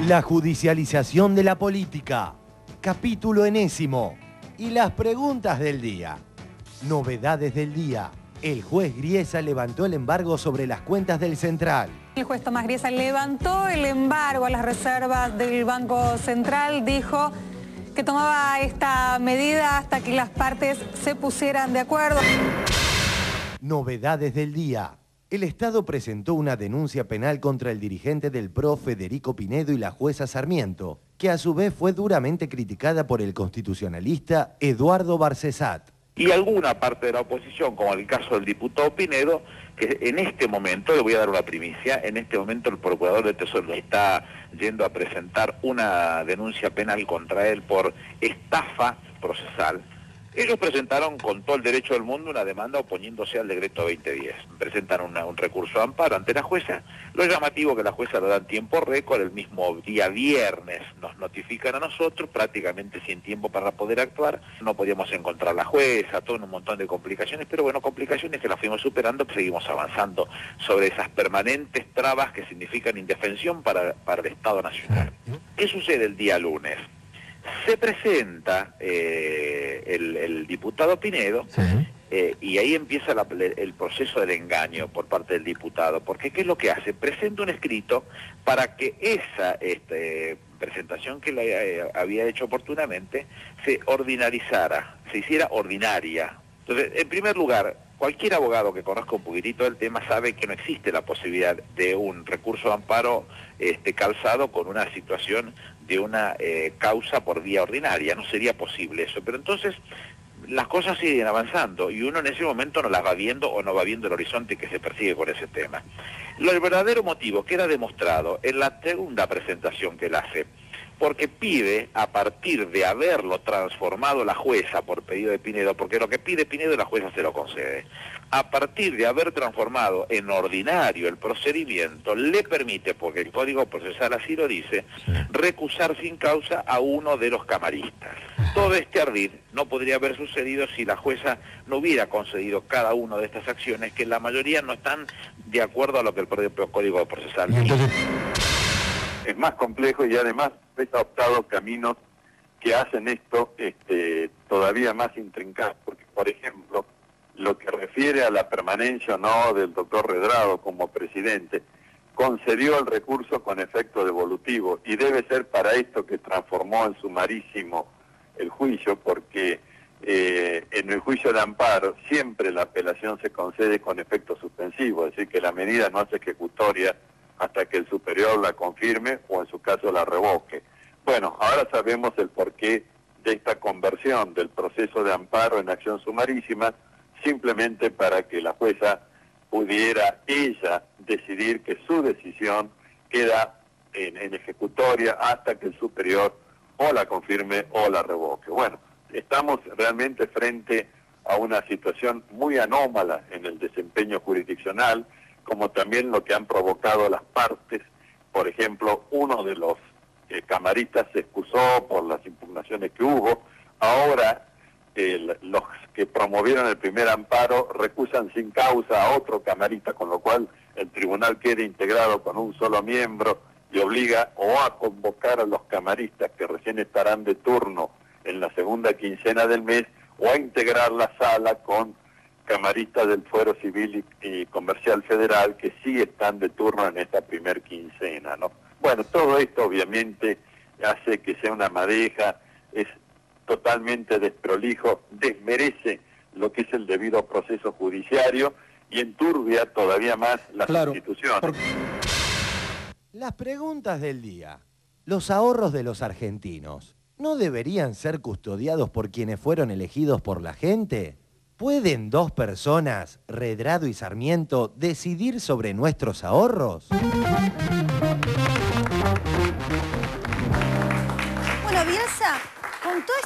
La judicialización de la política. Capítulo enésimo. Y las preguntas del día. Novedades del día. El juez Griesa levantó el embargo sobre las cuentas del Central. El juez Tomás Griesa levantó el embargo a las reservas del Banco Central. Dijo que tomaba esta medida hasta que las partes se pusieran de acuerdo. Novedades del día. El Estado presentó una denuncia penal contra el dirigente del PRO, Federico Pinedo, y la jueza Sarmiento, que a su vez fue duramente criticada por el constitucionalista Eduardo Barcesat. Y alguna parte de la oposición, como el caso del diputado Pinedo, que en este momento, le voy a dar una primicia, en este momento el procurador de Tesoro está yendo a presentar una denuncia penal contra él por estafa procesal. Ellos presentaron con todo el derecho del mundo una demanda oponiéndose al decreto 2010. Presentan un recurso de amparo ante la jueza. Lo llamativo que la jueza lo da en tiempo récord, el mismo día viernes nos notifican a nosotros, prácticamente sin tiempo para poder actuar. No podíamos encontrar la jueza, todo un montón de complicaciones, pero bueno, complicaciones que las fuimos superando, seguimos avanzando sobre esas permanentes trabas que significan indefensión para el Estado Nacional. ¿Qué sucede el día lunes? Se presenta el diputado Pinedo, sí. Y ahí empieza el proceso del engaño por parte del diputado, porque ¿qué es lo que hace? Presenta un escrito para que esa presentación que le había hecho oportunamente se ordinarizara, se hiciera ordinaria. Entonces, en primer lugar, cualquier abogado que conozca un poquitito del tema sabe que no existe la posibilidad de un recurso de amparo calzado con una situación de una causa por vía ordinaria. No sería posible eso. Pero entonces las cosas siguen avanzando y uno en ese momento no las va viendo o no va viendo el horizonte que se persigue con ese tema. El verdadero motivo queda demostrado en la segunda presentación que él hace, porque pide, a partir de haberlo transformado la jueza por pedido de Pinedo, porque lo que pide Pinedo la jueza se lo concede, a partir de haber transformado en ordinario el procedimiento, le permite, porque el Código Procesal así lo dice, recusar sin causa a uno de los camaristas. Todo este ardid no podría haber sucedido si la jueza no hubiera concedido cada una de estas acciones, que la mayoría no están de acuerdo a lo que el propio Código Procesal dice. Es más complejo y además ha adoptado caminos que hacen esto todavía más intrincado, porque por ejemplo, lo que refiere a la permanencia o no del doctor Redrado como presidente, concedió el recurso con efecto devolutivo y debe ser para esto que transformó en sumarísimo el juicio, porque en el juicio de amparo siempre la apelación se concede con efecto suspensivo, es decir, que la medida no es ejecutoria hasta que el superior la confirme o en su caso la revoque. Bueno, ahora sabemos el porqué de esta conversión del proceso de amparo en acción sumarísima, simplemente para que la jueza pudiera ella decidir que su decisión queda en ejecutoria hasta que el superior o la confirme o la revoque. Bueno, estamos realmente frente a una situación muy anómala en el desempeño jurisdiccional, como también lo que han provocado las partes. Por ejemplo, uno de los camaristas se excusó por las impugnaciones que hubo. Ahora los que promovieron el primer amparo recusan sin causa a otro camarista, con lo cual el tribunal queda integrado con un solo miembro y obliga o a convocar a los camaristas que recién estarán de turno en la segunda quincena del mes, o a integrar la sala con camaristas del Fuero Civil y Comercial Federal que sí están de turno en esta primer quincena, ¿no? Bueno, todo esto obviamente hace que sea una madeja, es totalmente desprolijo, desmerece lo que es el debido proceso judiciario y enturbia todavía más las instituciones. Las preguntas del día. ¿Los ahorros de los argentinos no deberían ser custodiados por quienes fueron elegidos por la gente? ¿Pueden dos personas, Redrado y Sarmiento, decidir sobre nuestros ahorros? Bueno, Bielsa, con todos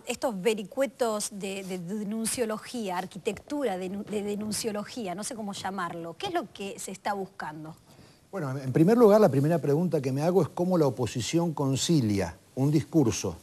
estos vericuetos de denunciología, arquitectura de denunciología, no sé cómo llamarlo, ¿qué es lo que se está buscando? Bueno, en primer lugar, la primera pregunta que me hago es cómo la oposición concilia un discurso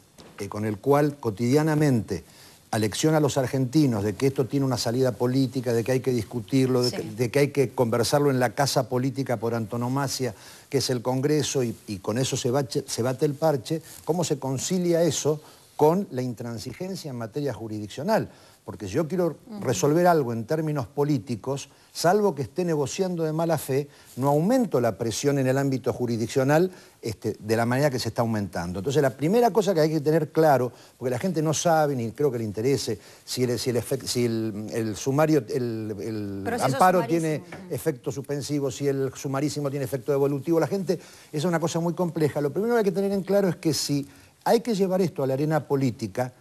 con el cual cotidianamente alecciona a los argentinos de que esto tiene una salida política, de que hay que discutirlo, de que hay que conversarlo en la casa política por antonomasia, que es el Congreso, y con eso se bate el parche, ¿cómo se concilia eso con la intransigencia en materia jurisdiccional? Porque si yo quiero resolver algo en términos políticos, salvo que esté negociando de mala fe, no aumento la presión en el ámbito jurisdiccional de la manera que se está aumentando. Entonces, la primera cosa que hay que tener claro, porque la gente no sabe, ni creo que le interese, si el sumario, el amparo tiene efecto suspensivo, si el sumarísimo tiene efecto devolutivo, la gente, es una cosa muy compleja. Lo primero que hay que tener en claro es que si hay que llevar esto a la arena política,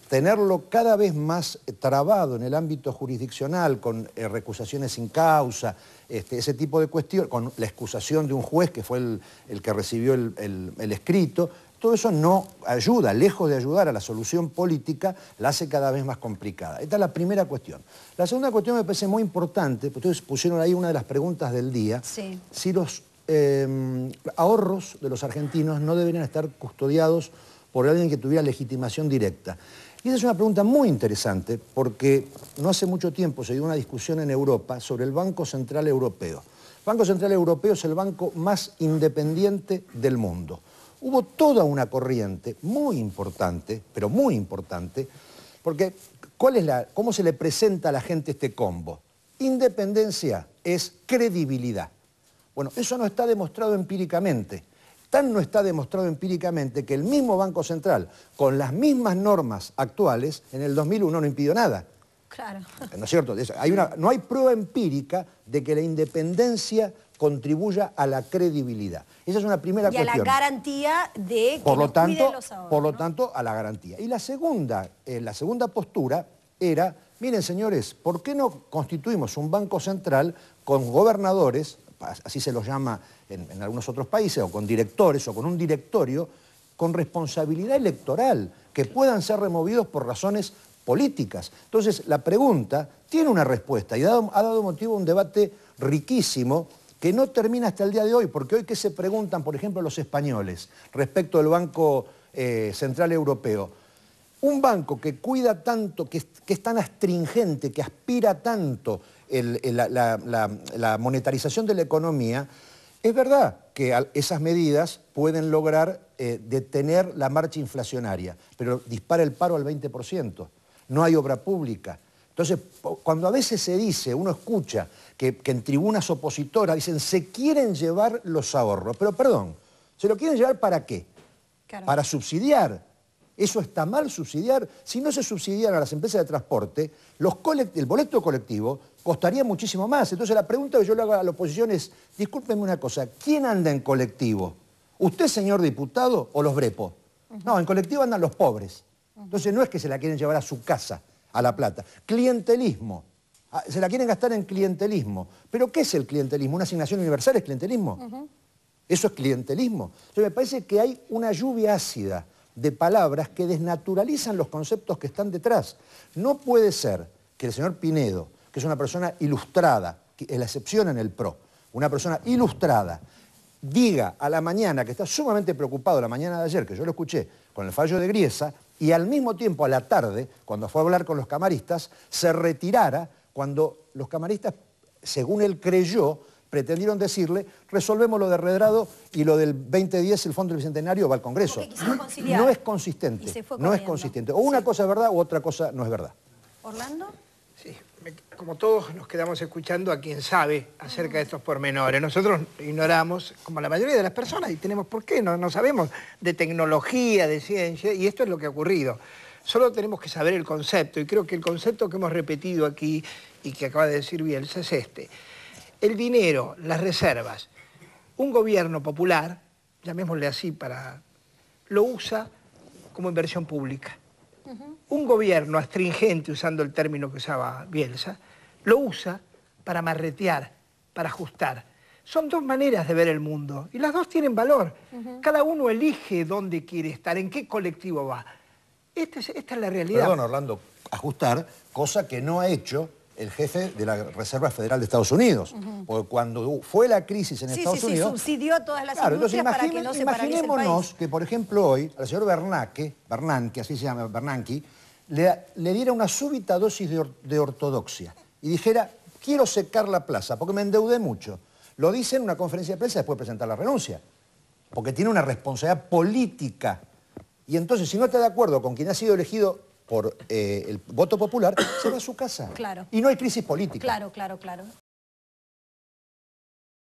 tenerlo cada vez más trabado en el ámbito jurisdiccional, con recusaciones sin causa, ese tipo de cuestiones, con la excusación de un juez que fue el que recibió el escrito, todo eso no ayuda, lejos de ayudar a la solución política, la hace cada vez más complicada. Esta es la primera cuestión. La segunda cuestión me parece muy importante, porque ustedes pusieron ahí una de las preguntas del día, si los ahorros de los argentinos no deberían estar custodiados por alguien que tuviera legitimación directa. Y esa es una pregunta muy interesante porque no hace mucho tiempo se dio una discusión en Europa sobre el Banco Central Europeo. El Banco Central Europeo es el banco más independiente del mundo. Hubo toda una corriente muy importante, pero muy importante, porque ¿cómo se le presenta a la gente este combo? Independencia es credibilidad. Bueno, eso no está demostrado empíricamente. Tan no está demostrado empíricamente que el mismo Banco Central, con las mismas normas actuales, en el 2001 no impidió nada. Claro. ¿No es cierto? No hay prueba empírica de que la independencia contribuya a la credibilidad. Esa es una primera cuestión. Y a la garantía de que nos cuiden los ahorros. Por lo tanto, a la garantía. Y la segunda postura era, miren señores, ¿por qué no constituimos un Banco Central con gobernadores, así se los llama en algunos otros países, o con directores, o con un directorio, con responsabilidad electoral, que puedan ser removidos por razones políticas? Entonces, la pregunta tiene una respuesta y ha dado motivo a un debate riquísimo que no termina hasta el día de hoy, porque hoy que se preguntan, por ejemplo, los españoles respecto del Banco Central Europeo, un banco que cuida tanto, que es tan astringente, que aspira tanto la monetarización de la economía, es verdad que esas medidas pueden lograr detener la marcha inflacionaria, pero dispara el paro al 20%, no hay obra pública. Entonces, cuando a veces se dice, uno escucha que en tribunas opositoras dicen se quieren llevar los ahorros, pero perdón, ¿se lo quieren llevar para qué? Claro. Para subsidiar. ¿Eso está mal subsidiar? Si no se subsidian a las empresas de transporte, el boleto colectivo costaría muchísimo más. Entonces la pregunta que yo le hago a la oposición es, discúlpenme una cosa, ¿quién anda en colectivo? ¿Usted, señor diputado, o los brepos? No, en colectivo andan los pobres. Entonces no es que se la quieren llevar a su casa, a La Plata. Clientelismo. Se la quieren gastar en clientelismo. ¿Pero qué es el clientelismo? ¿Una asignación universal es clientelismo? Eso es clientelismo. Entonces me parece que hay una lluvia ácida de palabras que desnaturalizan los conceptos que están detrás. No puede ser que el señor Pinedo, que es una persona ilustrada, que es la excepción en el PRO, una persona ilustrada, diga a la mañana que está sumamente preocupado, la mañana de ayer, que yo lo escuché, con el fallo de Griesa, y al mismo tiempo a la tarde, cuando fue a hablar con los camaristas, se retirara cuando los camaristas, según él creyó, pretendieron decirle, resolvemos lo de Redrado y lo del 2010, el Fondo del Bicentenario, va al Congreso. No es consistente, no es consistente. O una cosa es verdad o otra cosa no es verdad. ¿Orlando? Sí, como todos nos quedamos escuchando a quien sabe acerca de estos pormenores. Nosotros ignoramos, como la mayoría de las personas, y tenemos por qué, no sabemos de tecnología, de ciencia, y esto es lo que ha ocurrido. Solo tenemos que saber el concepto, y creo que el concepto que hemos repetido aquí y que acaba de decir Bielsa es este. El dinero, las reservas, un gobierno popular, llamémosle así lo usa como inversión pública. Un gobierno astringente, usando el término que usaba Bielsa, lo usa para marretear, para ajustar. Son dos maneras de ver el mundo y las dos tienen valor. Cada uno elige dónde quiere estar, en qué colectivo va. Esta es la realidad. Perdón, Orlando, ajustar, cosa que no ha hecho el jefe de la Reserva Federal de Estados Unidos. Porque cuando fue la crisis en Estados Unidos... subsidió a todas las industrias para que no se paralice el país. Imaginémonos que, por ejemplo, hoy, al señor Bernanke, así se llama, Bernanke, le diera una súbita dosis de ortodoxia y dijera, quiero secar la plaza porque me endeudé mucho. Lo dice en una conferencia de prensa después de presentar la renuncia, porque tiene una responsabilidad política. Y entonces, si no está de acuerdo con quien ha sido elegido por el voto popular, se va a su casa. Claro. Y no hay crisis política. Claro.